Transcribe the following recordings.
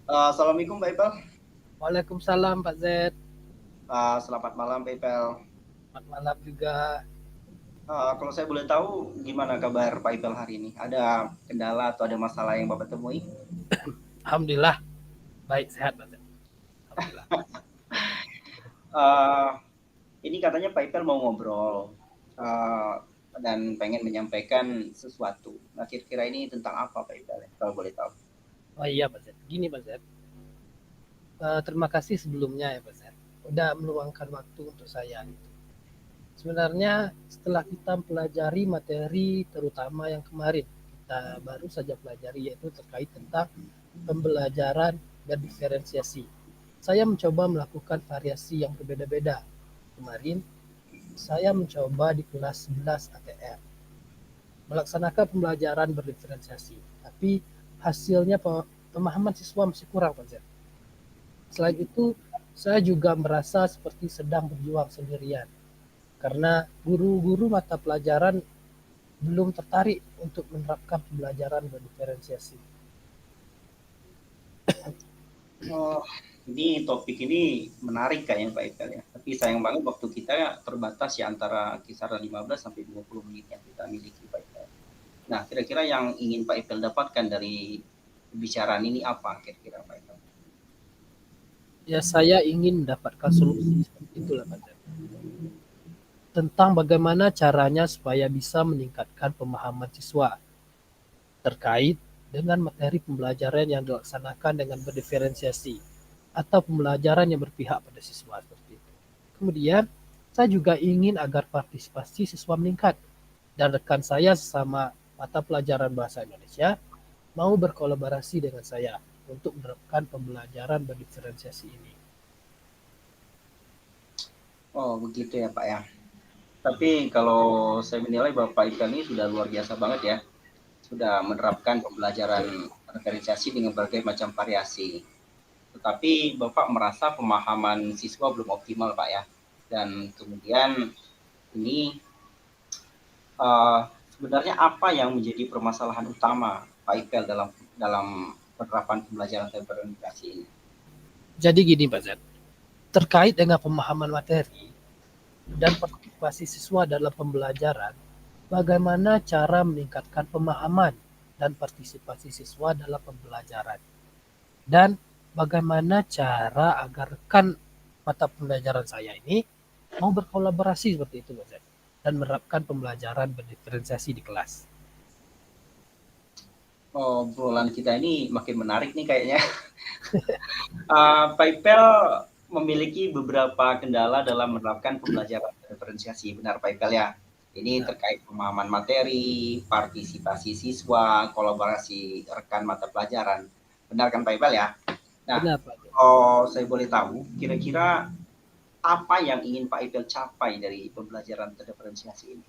Assalamualaikum Pak Ipel. Waalaikumsalam Pak Z. Selamat malam Pak Ipel. Selamat malam juga. Kalau saya boleh tahu gimana kabar Pak Ipel hari ini? Ada kendala atau ada masalah yang Bapak temui? Alhamdulillah baik sehat Pak Z. Alhamdulillah. Uh, ini katanya Pak Ipel mau ngobrol uh, dan pengen menyampaikan sesuatu. Nah, kira-kira ini tentang apa Pak Ipel ya? Kalau boleh tahu. Oh iya Pak Z. Gini Pak Z. Terima kasih sebelumnya ya Pak Z. Udah meluangkan waktu untuk saya. Sebenarnya setelah kita pelajari materi terutama yang kemarin kita baru saja pelajari yaitu terkait tentang pembelajaran dan diferensiasi. Saya mencoba melakukan variasi yang berbeda-beda. Kemarin saya mencoba di kelas 11 ATR melaksanakan pembelajaran berdiferensiasi, tapi hasilnya pemahaman siswa masih kurang, Pak Z. Selain itu, saya juga merasa seperti sedang berjuang sendirian, karena guru-guru mata pelajaran belum tertarik untuk menerapkan pembelajaran berdiferensiasi. Oh, ini topik ini menarik kayaknya Pak Ipel ya. Tapi sayang banget waktu kita terbatas ya antara kisaran 15 sampai 20 menit yang kita miliki Pak Ipel. Nah, kira-kira yang ingin Pak Ipel dapatkan dari pembicaraan ini apa kira-kira Pak Ipel? Ya, saya ingin mendapatkan solusi seperti itulah, Pak Z. Tentang bagaimana caranya supaya bisa meningkatkan pemahaman siswa terkait dengan materi pembelajaran yang dilaksanakan dengan berdiferensiasi atau pembelajaran yang berpihak pada siswa seperti itu. Kemudian, saya juga ingin agar partisipasi siswa meningkat dan rekan saya sesama mata pelajaran bahasa Indonesia mau berkolaborasi dengan saya untuk menerapkan pembelajaran berdiferensiasi ini. Oh, begitu ya Pak ya. Tapi kalau saya menilai Bapak Ikan ini sudah luar biasa banget ya. Sudah menerapkan pembelajaran referensiasi dengan berbagai macam variasi. Tetapi Bapak merasa pemahaman siswa belum optimal Pak ya. Dan kemudian ini uh, sebenarnya apa yang menjadi permasalahan utama Pak Ipel dalam dalam penerapan pembelajaran referensiasi ini? Jadi gini Pak Z, terkait dengan pemahaman materi dan partisipasi siswa dalam pembelajaran, bagaimana cara meningkatkan pemahaman dan partisipasi siswa dalam pembelajaran, dan bagaimana cara agar rekan mata pembelajaran saya ini mau berkolaborasi seperti itu Pak Z, dan menerapkan pembelajaran berdiferensiasi di kelas. Oh, obrolan kita ini makin menarik nih kayaknya. PayPal memiliki beberapa kendala dalam menerapkan pembelajaran diferensiasi. Benar PayPal ya? Ini Benar, terkait pemahaman materi, partisipasi siswa, kolaborasi rekan mata pelajaran. Benar kan PayPal ya? Nah, benar Pak Z. kalau saya boleh tahu, kira-kira apa yang ingin Pak Ipel capai dari pembelajaran diferensiasi ini?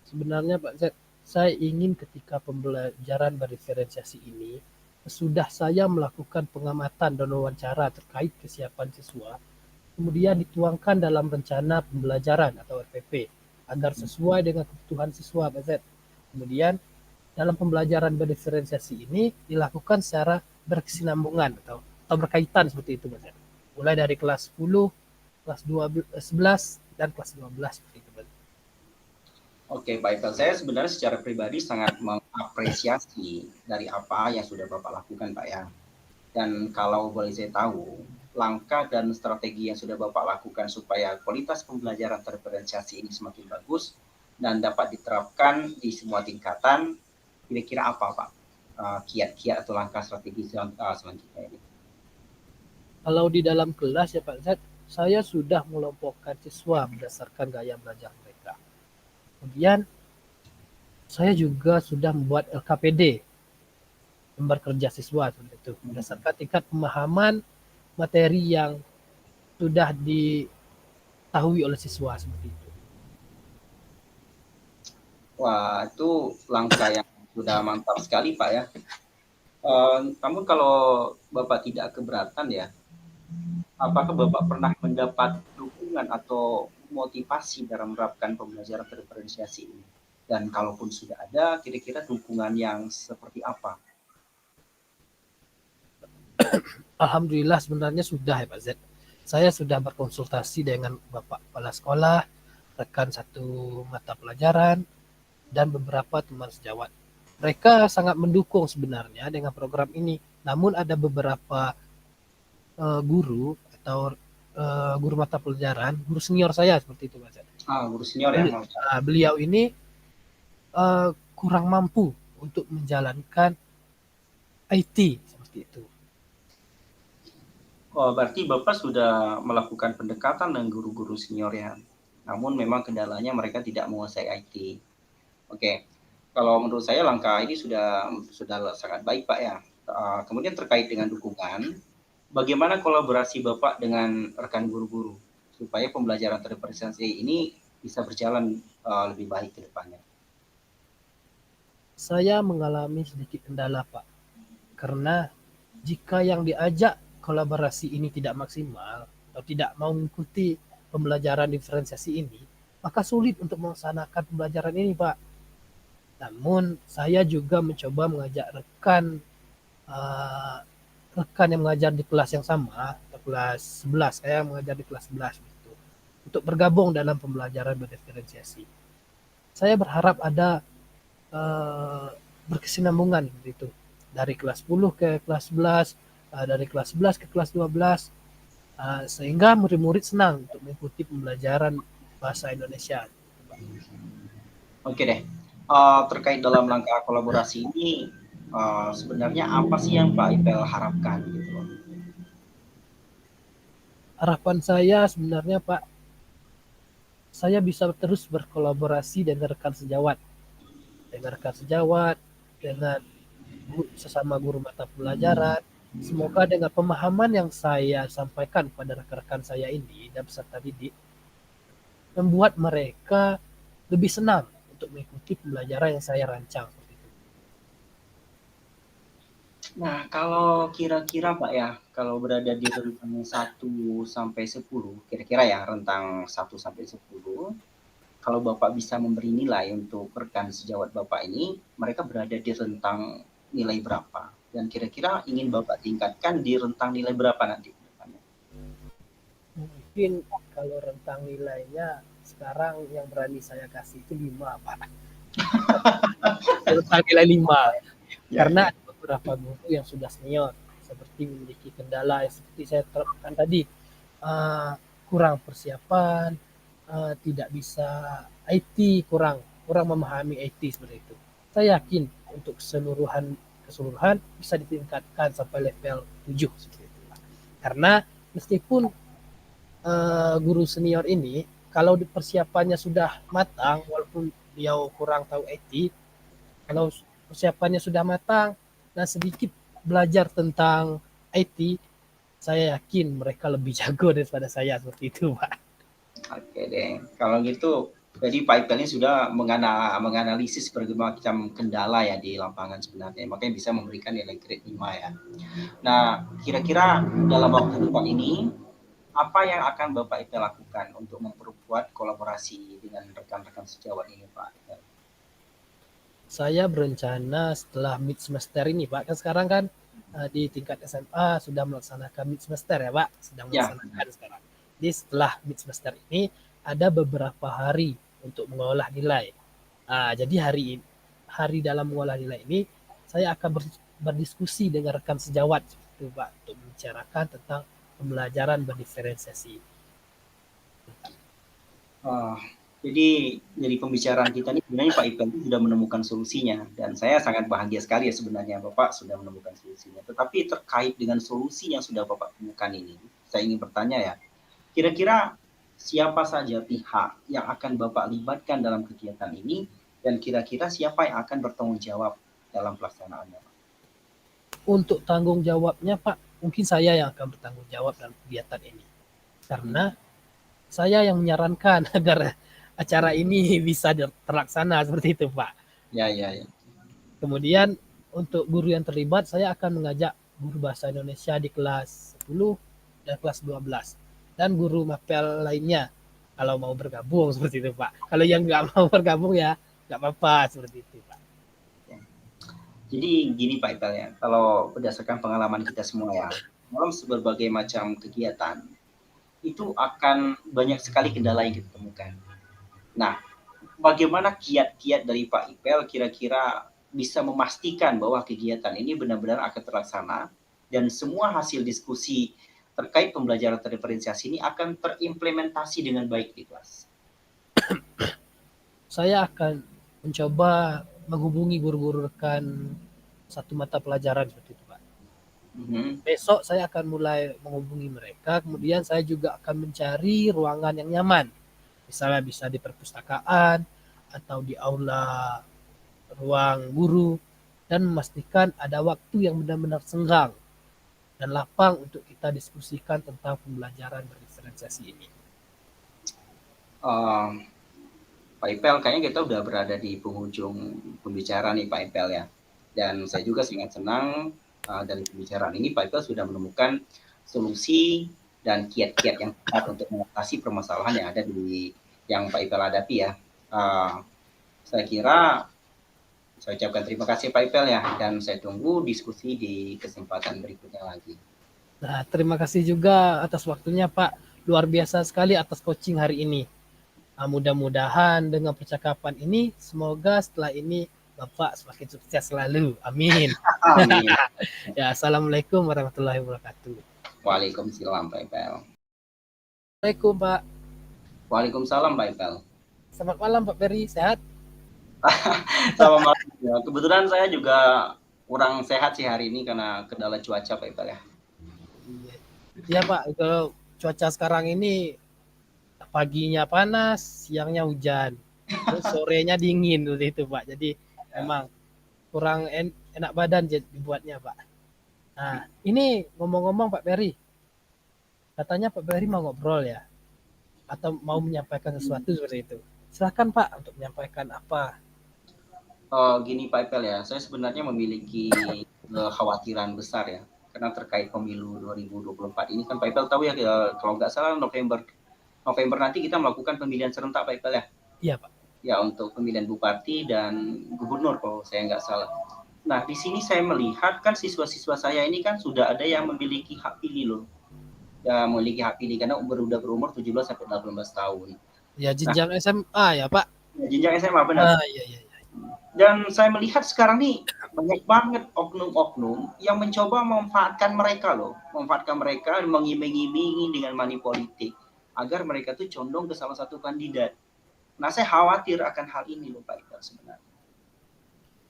Sebenarnya Pak Z, saya ingin ketika pembelajaran berdiferensiasi ini, sudah saya melakukan pengamatan dan wawancara terkait kesiapan siswa, kemudian dituangkan dalam rencana pembelajaran atau RPP, agar sesuai dengan kebutuhan siswa Pak Z. Kemudian dalam pembelajaran berdiferensiasi ini dilakukan secara berkesinambungan atau berkaitan seperti itu Pak Z. Mulai dari kelas 10, kelas 12, 11, dan kelas 12 seperti itu Pak Z. Oke, Pak Ipel, saya sebenarnya secara pribadi sangat mengapresiasi dari apa yang sudah Bapak lakukan, Pak ya. Dan kalau boleh saya tahu, langkah dan strategi yang sudah Bapak lakukan supaya kualitas pembelajaran terdiferensiasi ini semakin bagus dan dapat diterapkan di semua tingkatan, kira-kira apa Pak? Kiat-kiat atau langkah strategi selanjutnya ini? Kalau di dalam kelas ya Pak Z, saya sudah mengelompokkan siswa berdasarkan gaya belajar mereka. Kemudian saya juga sudah membuat LKPD, lembar kerja siswa seperti itu, berdasarkan tingkat pemahaman materi yang sudah diketahui oleh siswa seperti itu. Wah, itu langkah yang sudah mantap sekali Pak ya. Namun kalau Bapak tidak keberatan ya, apakah Bapak pernah mendapat dukungan atau motivasi dalam menerapkan pembelajaran diferensiasi ini? Dan kalaupun sudah ada, kira-kira dukungan yang seperti apa? Alhamdulillah sebenarnya sudah ya Pak Z. Saya sudah berkonsultasi dengan Bapak Kepala Sekolah, rekan satu mata pelajaran, dan beberapa teman sejawat. Mereka sangat mendukung sebenarnya dengan program ini. Namun ada beberapa guru atau guru mata pelajaran, guru senior saya seperti itu Pak Z. Guru senior ya. Beliau ini kurang mampu untuk menjalankan IT seperti itu. Oh, berarti Bapak sudah melakukan pendekatan dengan guru-guru senior ya. Namun memang kendalanya mereka tidak menguasai IT. Oke. Kalau menurut saya langkah ini sudah sangat baik Pak ya. Kemudian terkait dengan dukungan, bagaimana kolaborasi Bapak dengan rekan guru-guru supaya pembelajaran terdiferensiasi ini bisa berjalan lebih baik ke depannya? Saya mengalami sedikit kendala Pak, karena jika yang diajak kolaborasi ini tidak maksimal atau tidak mau mengikuti pembelajaran diferensiasi ini, maka sulit untuk melaksanakan pembelajaran ini Pak. Namun saya juga mencoba mengajak rekan yang mengajar di kelas yang sama, kelas 11, saya mengajar di kelas 11 gitu, untuk bergabung dalam pembelajaran berdiferensiasi. Saya berharap ada berkesinambungan gitu, dari kelas 10 ke kelas 11, dari kelas 11 ke kelas 12, sehingga murid-murid senang untuk mengikuti pembelajaran bahasa Indonesia. Oke deh, terkait dalam langkah kolaborasi ini, sebenarnya apa sih yang Pak Ipel harapkan gitu loh? Harapan saya sebenarnya Pak, saya bisa terus berkolaborasi dengan rekan sejawat, dengan sesama guru mata pelajaran. Semoga dengan pemahaman yang saya sampaikan pada rekan-rekan saya ini dan peserta didik, membuat mereka lebih senang untuk mengikuti pembelajaran yang saya rancang. Nah, kalau kira-kira Pak ya, kalau berada di rentang 1 sampai 10, kira-kira ya rentang 1 sampai 10, kalau Bapak bisa memberi nilai untuk rekan sejawat Bapak ini, mereka berada di rentang nilai berapa? Dan kira-kira ingin Bapak tingkatkan di rentang nilai berapa nanti? Mungkin kalau rentang nilainya sekarang yang berani saya kasih itu 5 Pak. Rentang nilai 5. Karena ada beberapa guru yang sudah senior, seperti memiliki kendala yang seperti saya terapkan tadi, kurang persiapan, tidak bisa IT, kurang memahami IT seperti itu. Saya yakin untuk keseluruhan bisa ditingkatkan sampai level 7 seperti itu. Karena meskipun guru senior ini kalau persiapannya sudah matang, walaupun beliau kurang tahu IT, kalau persiapannya sudah matang dan sedikit belajar tentang IT, saya yakin mereka lebih jago daripada saya seperti itu Pak. Oke deh, kalau gitu jadi Pak Ipel ini sudah menganalisis berbagai macam kendala ya di lapangan sebenarnya, makanya bisa memberikan nilai grade 5 ya. Nah, kira-kira dalam waktu depan ini, apa yang akan Bapak Ipel lakukan untuk memperkuat kolaborasi dengan rekan-rekan sejawat ini Pak Ipel? Saya berencana setelah mid semester ini Pak, kan sekarang kan di tingkat SMA sudah melaksanakan mid semester ya Pak, sedang melaksanakan sekarang. Jadi setelah mid semester ini ada beberapa hari untuk mengolah nilai. Jadi hari dalam mengolah nilai ini saya akan berdiskusi dengan rekan sejawat itu Pak, untuk membicarakan tentang pembelajaran berdiferensiasi. Jadi dari pembicaraan kita ini sebenarnya Pak Ipel sudah menemukan solusinya, dan saya sangat bahagia sekali ya sebenarnya Bapak sudah menemukan solusinya. Tetapi terkait dengan solusi yang sudah Bapak temukan ini, saya ingin bertanya ya, kira-kira siapa saja pihak yang akan Bapak libatkan dalam kegiatan ini, dan kira-kira siapa yang akan bertanggung jawab dalam pelaksanaannya? Untuk tanggung jawabnya Pak, mungkin saya yang akan bertanggung jawab dalam kegiatan ini. Karena saya yang menyarankan agar acara ini bisa terlaksana seperti itu Pak. Ya. Kemudian untuk guru yang terlibat, saya akan mengajak guru bahasa Indonesia di kelas 10 dan kelas 12. Dan guru mapel lainnya kalau mau bergabung seperti itu Pak. Kalau yang nggak mau bergabung ya nggak apa-apa seperti itu Pak. Jadi gini Pak Ipel ya, kalau berdasarkan pengalaman kita semua ya, dalam berbagai macam kegiatan, itu akan banyak sekali kendala yang kita temukan. Nah, bagaimana kiat-kiat dari Pak Ipel kira-kira bisa memastikan bahwa kegiatan ini benar-benar akan terlaksana dan semua hasil diskusi terkait pembelajaran diferensiasi ini akan terimplementasi dengan baik di kelas. Saya akan mencoba menghubungi guru-guru rekan satu mata pelajaran seperti itu, Pak. Mhm. Besok saya akan mulai menghubungi mereka, kemudian saya juga akan mencari ruangan yang nyaman. Misalnya bisa di perpustakaan atau di aula ruang guru dan memastikan ada waktu yang benar-benar senggang dan lapang untuk kita diskusikan tentang pembelajaran berdiferensiasi ini. Uh, Pak Ipel, kayaknya kita udah berada di penghujung pembicaraan nih Pak Ipel ya. Dan saya juga sangat senang dari pembicaraan ini Pak Ipel sudah menemukan solusi dan kiat-kiat yang tepat untuk mengatasi permasalahan yang ada di yang Pak Ipel hadapi ya. Saya kira saya ucapkan terima kasih Pak Ipel ya, dan saya tunggu diskusi di kesempatan berikutnya lagi. Nah, terima kasih juga atas waktunya Pak. Luar biasa sekali atas coaching hari ini. Nah, mudah-mudahan dengan percakapan ini, semoga setelah ini Bapak semakin sukses selalu. Amin. Amin. Ya, Assalamualaikum warahmatullahi wabarakatuh. Waalaikumsalam Pak Ipel. Assalamualaikum Pak. Waalaikumsalam Pak Ipel. Selamat malam Pak Ferry, sehat? Sama malam ya. Kebetulan saya juga kurang sehat sih hari ini karena kendala cuaca Pak Ipel ya. Iya Pak, kalau cuaca sekarang ini paginya panas, siangnya hujan, terus sorenya dingin seperti itu Pak. Jadi memang kurang enak badan dibuatnya Pak. Nah, ini ngomong-ngomong Pak Ferry, katanya Pak Ferry mau ngobrol ya, atau mau menyampaikan sesuatu seperti itu. Silahkan Pak untuk menyampaikan apa. Gini Pak Ipel ya, saya sebenarnya memiliki kekhawatiran besar ya, karena terkait pemilu 2024 ini kan Pak Ipel tahu ya, kalau nggak salah November nanti kita melakukan pemilihan serentak Pak Ipel ya. Iya Pak. Ya untuk pemilihan bupati dan gubernur kalau saya nggak salah. Nah di sini saya melihat kan siswa-siswa saya ini kan sudah ada yang memiliki hak pilih loh. Ya memiliki hak pilih karena udah berumur 17 sampai 18 tahun. Ya Nah, jenjang SMA ya Pak. jenjang SMA benar. Ah iya iya. Dan saya melihat sekarang nih banyak banget oknum-oknum yang mencoba memanfaatkan mereka loh, memanfaatkan mereka mengiming-imingi dengan money politik agar mereka tuh condong ke salah satu kandidat. Nah, saya khawatir akan hal ini loh Pak Iqbal sebenarnya.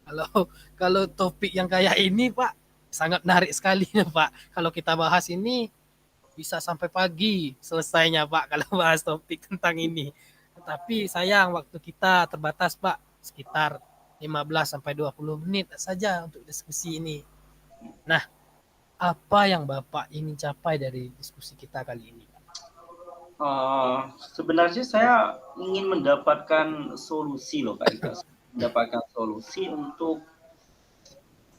Kalau kalau topik yang kayak ini Pak sangat menarik sekali ya Pak. Kalau kita bahas ini bisa sampai pagi selesainya Pak kalau bahas topik tentang ini. Tetapi sayang waktu kita terbatas Pak, sekitar 15 sampai 20 menit saja untuk diskusi ini. Nah, apa yang Bapak ingin capai dari diskusi kita kali ini? Sebenarnya saya ingin mendapatkan solusi loh Pak Iqbal. Mendapatkan solusi untuk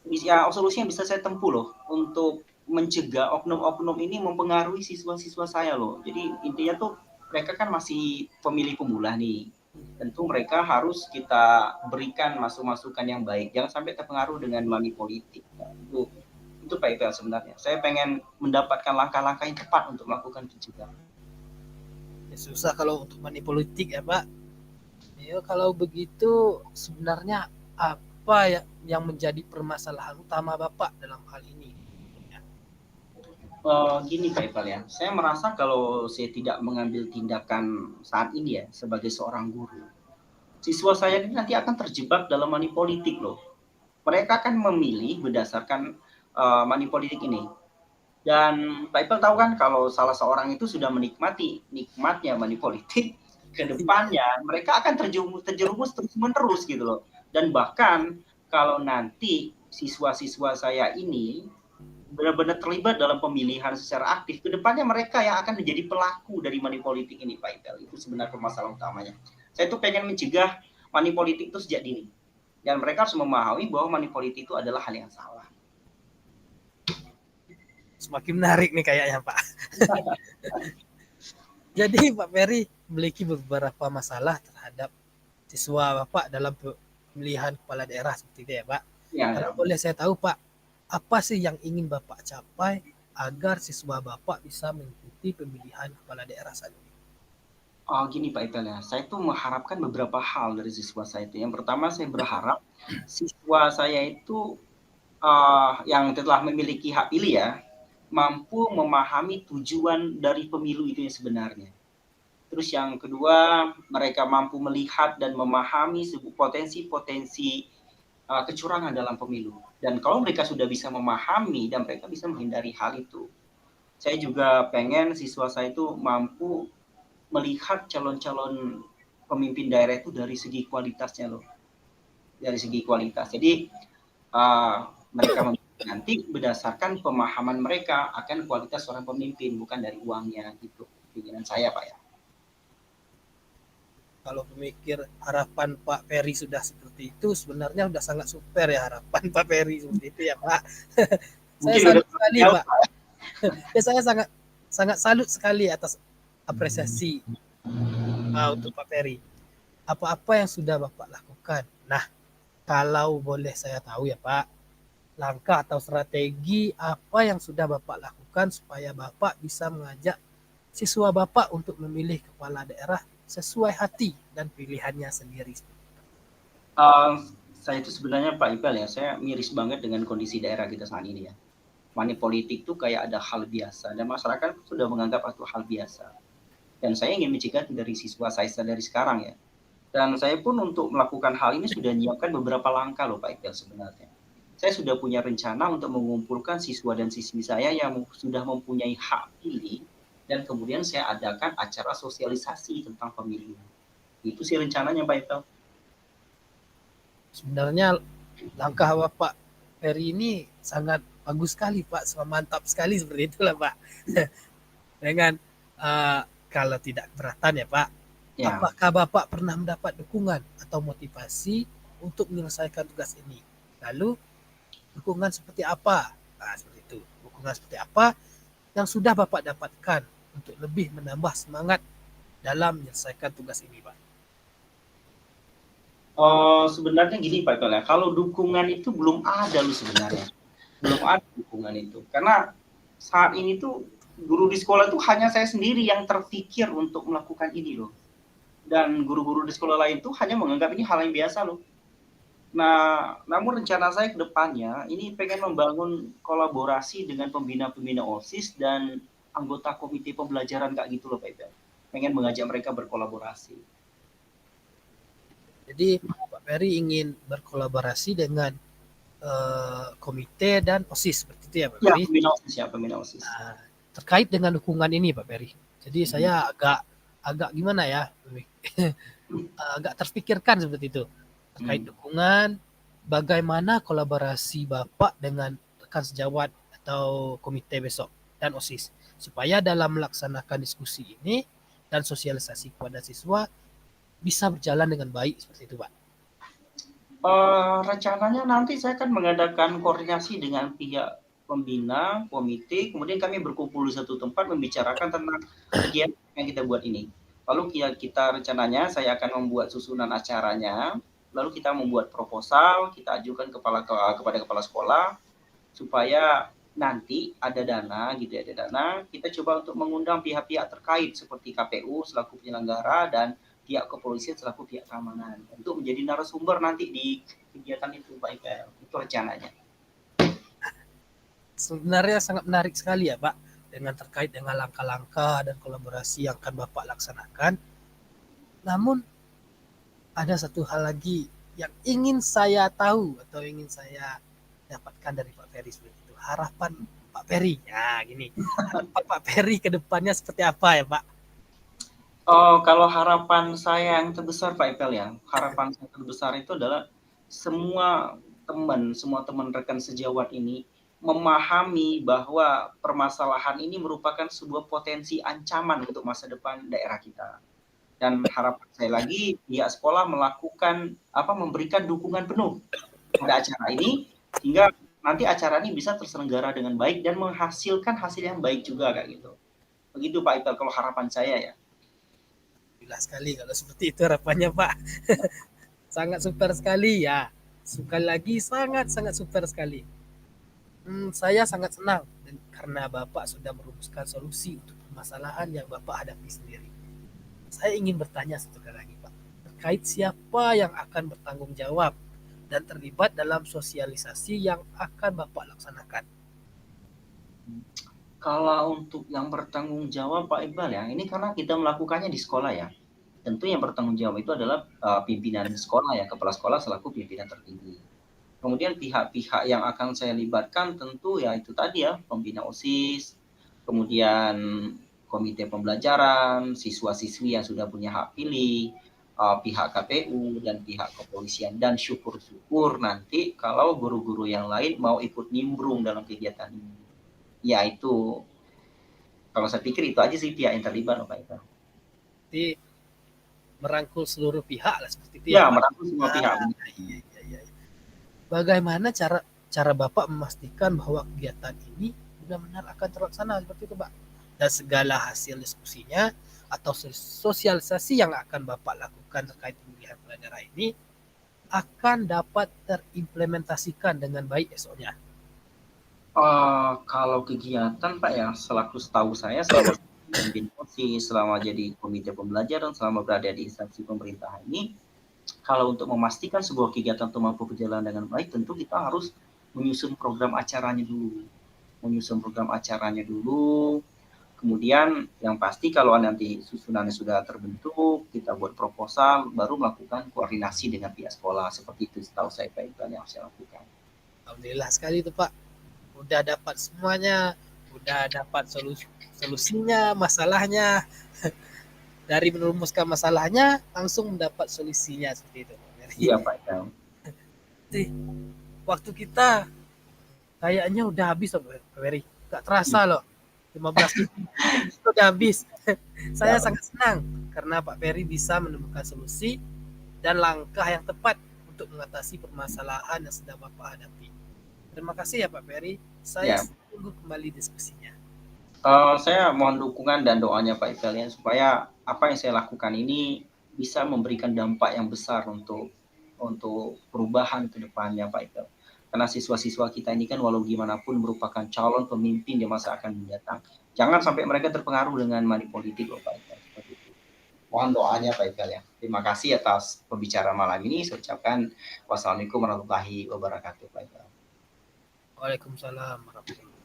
ya solusi yang bisa saya tempuh loh untuk mencegah oknum-oknum ini mempengaruhi siswa-siswa saya loh. Jadi intinya tuh mereka kan masih pemilih pemula nih. Tentu mereka harus kita berikan masukan yang baik. Jangan sampai terpengaruh dengan money politik. Nah, itu Pak Iqbal sebenarnya. Saya pengen mendapatkan langkah-langkah yang tepat untuk melakukan pencegahan. Ya, susah kalau untuk money politik ya Pak. Ya, kalau begitu sebenarnya apa ya yang menjadi permasalahan utama Bapak dalam hal ini? Gini Pak Ipal ya, saya merasa kalau saya tidak mengambil tindakan saat ini ya sebagai seorang guru, siswa saya ini nanti akan terjebak dalam money politik loh. Mereka akan memilih berdasarkan money politik ini. Dan Pak Ipal tahu kan kalau salah seorang itu sudah menikmati nikmatnya money politik, ke depannya mereka akan terjerumus terus-menerus gitu loh. Dan bahkan kalau nanti siswa-siswa saya ini benar-benar terlibat dalam pemilihan secara aktif, ke depannya mereka yang akan menjadi pelaku dari money politik ini Pak Ipel. Itu sebenarnya permasalahan utamanya. Saya tuh pengen mencegah money politik itu sejak dini. Dan mereka harus memahami bahwa money politik itu adalah hal yang salah. Semakin menarik nih kayaknya Pak. Jadi Pak Ferry memiliki beberapa masalah terhadap siswa Bapak dalam pemilihan kepala daerah seperti itu ya Pak. Ya, Kalau ya. boleh saya tahu Pak, apa sih yang ingin Bapak capai agar siswa Bapak bisa mengikuti pemilihan kepala daerah saat ini? Oh, gini Pak Itel ya, saya tuh mengharapkan beberapa hal dari siswa saya itu. Yang pertama saya berharap siswa saya itu yang telah memiliki hak pilih ya, mampu memahami tujuan dari pemilu itu yang sebenarnya. Terus yang kedua, mereka mampu melihat dan memahami potensi-potensi kecurangan dalam pemilu. Dan kalau mereka sudah bisa memahami dan mereka bisa menghindari hal itu, saya juga pengen siswa saya itu mampu melihat calon-calon pemimpin daerah itu dari segi kualitasnya loh, dari segi kualitas. Jadi mereka nanti berdasarkan pemahaman mereka akan kualitas seorang pemimpin, bukan dari uangnya gitu. Keinginan saya Pak ya. Kalau pemikir harapan Pak Ferry sudah seperti itu, sebenarnya sudah sangat super ya harapan Pak Ferry seperti itu ya Pak. Saya Mungkin udah salut terlalu sekali jauh Pak. Pak. Ya, saya sangat sangat salut sekali atas apresiasi untuk Pak Ferry. Apa-apa yang sudah Bapak lakukan. Nah, kalau boleh saya tahu ya Pak, langkah atau strategi apa yang sudah Bapak lakukan supaya Bapak bisa mengajak siswa Bapak untuk memilih kepala daerah sesuai hati dan pilihannya sendiri. Uh, saya itu sebenarnya Pak Iqbal ya, saya miris banget dengan kondisi daerah kita saat ini ya. Money politik tuh kayak ada hal biasa dan masyarakat sudah menganggap itu hal biasa. Dan saya ingin mencegah dari siswa saya dari sekarang ya. Dan saya pun untuk melakukan hal ini sudah menyiapkan beberapa langkah loh Pak Iqbal sebenarnya. Saya sudah punya rencana untuk mengumpulkan siswa dan siswi saya yang sudah mempunyai hak pilih dan kemudian saya adakan acara sosialisasi tentang pemilu. Itu sih rencananya Pak Iqbal. Sebenarnya langkah Bapak Ferry ini sangat bagus sekali Pak, sangat mantap sekali seperti itulah Pak. Dengan kalau tidak keberatan ya Pak, Ya. apakah Bapak pernah mendapat dukungan atau motivasi untuk menyelesaikan tugas ini? Lalu dukungan seperti apa? Nah, seperti itu. Dukungan seperti apa yang sudah Bapak dapatkan untuk lebih menambah semangat dalam menyelesaikan tugas ini, Pak? Sebenarnya gini Pak Iqbal ya, kalau dukungan itu belum ada loh sebenarnya. Belum ada dukungan itu. Karena saat ini tuh guru di sekolah itu hanya saya sendiri yang terpikir untuk melakukan ini loh. Dan guru-guru di sekolah lain tuh hanya menganggap ini hal yang biasa loh. Nah, namun rencana saya ke depannya ini pengen membangun kolaborasi dengan pembina-pembina OSIS dan anggota komite pembelajaran kayak gitu loh Pak Iqbal. Pengen mengajak mereka berkolaborasi. Jadi Pak Ferry ingin berkolaborasi dengan komite dan OSIS seperti itu ya Pak Ya, Ferry. pembina OSIS ya, pembina OSIS. Nah, terkait dengan dukungan ini Pak Ferry. Jadi saya agak gimana ya, agak terpikirkan seperti itu terkait dukungan, bagaimana kolaborasi Bapak dengan rekan sejawat atau komite besok dan OSIS supaya dalam melaksanakan diskusi ini dan sosialisasi kepada siswa bisa berjalan dengan baik seperti itu Pak. Rencananya nanti saya akan mengadakan koordinasi dengan pihak pembina, komite, kemudian kami berkumpul di satu tempat membicarakan tentang kegiatan yang kita buat ini. Lalu kita rencananya saya akan membuat susunan acaranya, lalu kita membuat proposal, kita ajukan kepada kepala sekolah supaya nanti ada dana gitu ya, ada dana, kita coba untuk mengundang pihak-pihak terkait seperti KPU selaku penyelenggara dan pihak kepolisian selaku pihak keamanan untuk menjadi narasumber nanti di kegiatan itu Pak IPL. Itu rencananya. Sebenarnya sangat menarik sekali ya Pak dengan terkait dengan langkah-langkah dan kolaborasi yang akan Bapak laksanakan. Namun ada satu hal lagi yang ingin saya tahu atau ingin saya dapatkan dari Pak Ferry seperti itu. Harapan Pak Ferry, ya gini. Harapan Pak Ferry ke depannya seperti apa ya Pak? Kalau harapan saya yang terbesar Pak Ipel ya, harapan saya terbesar itu adalah semua teman rekan sejawat ini memahami bahwa permasalahan ini merupakan sebuah potensi ancaman untuk masa depan daerah kita. Dan harapan saya lagi pihak sekolah memberikan dukungan penuh pada acara ini sehingga nanti acara ini bisa terselenggara dengan baik dan menghasilkan hasil yang baik juga kayak gitu. Begitu Pak Ipel kalau harapan saya ya. Alhamdulillah sekali kalau seperti itu harapannya Pak. Sangat super sekali ya. Sekali lagi sangat-sangat super sekali. Saya sangat senang karena Bapak sudah merumuskan solusi untuk permasalahan yang Bapak hadapi sendiri. Saya ingin bertanya satu kali lagi, Pak. Terkait siapa yang akan bertanggung jawab dan terlibat dalam sosialisasi yang akan Bapak laksanakan. Kalau untuk yang bertanggung jawab Pak Iqbal ya, ini karena kita melakukannya di sekolah ya. Tentu yang bertanggung jawab itu adalah pimpinan sekolah ya, kepala sekolah selaku pimpinan tertinggi. Kemudian pihak-pihak yang akan saya libatkan tentu ya itu tadi ya, pembina OSIS, kemudian komite pembelajaran, siswa-siswi yang sudah punya hak pilih, pihak KPU dan pihak kepolisian, dan syukur-syukur nanti kalau guru-guru yang lain mau ikut nimbrung dalam kegiatan ini. Ya itu, kalau saya pikir itu aja sih pihak yang terlibat Pak Eka. Jadi merangkul seluruh pihak lah seperti itu ya, Ya, Pak. merangkul semua pihak. Iya, iya, iya. Bagaimana cara cara Bapak memastikan bahwa kegiatan ini benar-benar akan terlaksana seperti itu, Pak? Dan segala hasil diskusinya atau sosialisasi yang akan Bapak lakukan terkait pemilihan kepala daerah ini akan dapat terimplementasikan dengan baik esoknya. Kalau kegiatan Pak ya, setahu saya selama memimpin OSIS, selama jadi komite pembelajaran, selama berada di instansi pemerintahan ini, kalau untuk memastikan sebuah kegiatan itu mampu berjalan dengan baik, tentu kita harus menyusun program acaranya dulu. Kemudian yang pasti kalau nanti susunannya sudah terbentuk, kita buat proposal, baru melakukan koordinasi dengan pihak sekolah. Seperti itu setahu saya Pak Iqbal yang saya lakukan. Alhamdulillah sekali itu, Pak. Udah dapat semuanya, udah dapat solusinya, masalahnya. Dari merumuskan masalahnya langsung mendapat solusinya seperti itu. Iya Pak Iqbal. Waktu kita kayaknya udah habis loh, Pak Ferry. Gak terasa loh. 15 menit udah habis. Saya sangat senang karena Pak Ferry bisa menemukan solusi dan langkah yang tepat untuk mengatasi permasalahan yang sedang Bapak hadapi. Terima kasih ya Pak Ferry. Saya tunggu kembali diskusinya. Saya mohon dukungan dan doanya Pak Iqbal ya, supaya apa yang saya lakukan ini bisa memberikan dampak yang besar untuk perubahan ke depannya Pak Iqbal. Karena siswa-siswa kita ini kan walau gimana pun merupakan calon pemimpin di masa akan mendatang. Jangan sampai mereka terpengaruh dengan money politik loh Pak Iqbal. Seperti itu. Mohon doanya Pak Iqbal ya. Terima kasih atas pembicaraan malam ini. Saya ucapkan wassalamualaikum warahmatullahi wabarakatuh Pak Iqbal. Waalaikumsalam warahmatullahi wabarakatuh.